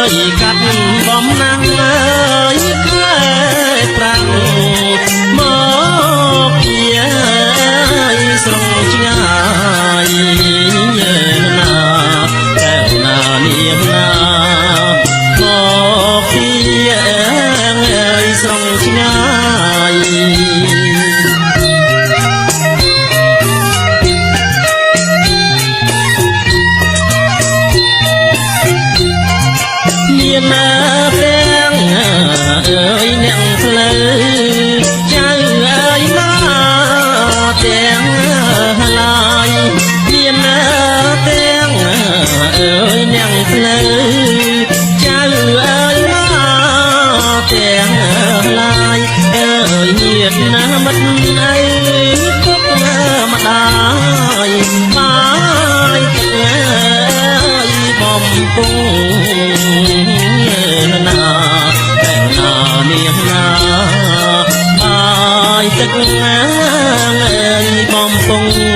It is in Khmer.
យកាត់បំណាំងអើយខ្លែប្រាំងមកជាស្រងឆ្ងាយណាតែណានាងណាមកជាស្រងឆ្ងាយមានទាំងអើយអ្នកផ្លូវចៅអើយមកទាំងឡាយមានទាំងអើយអ្នកផ្លូវចៅអើយមកទាំងឡាយអើយញាតិណាមិត្តអើយពុកម្ដាយបាយទឹកអើយបំពុងណាតែណានាងណាបាយទឹកអើយបំពុង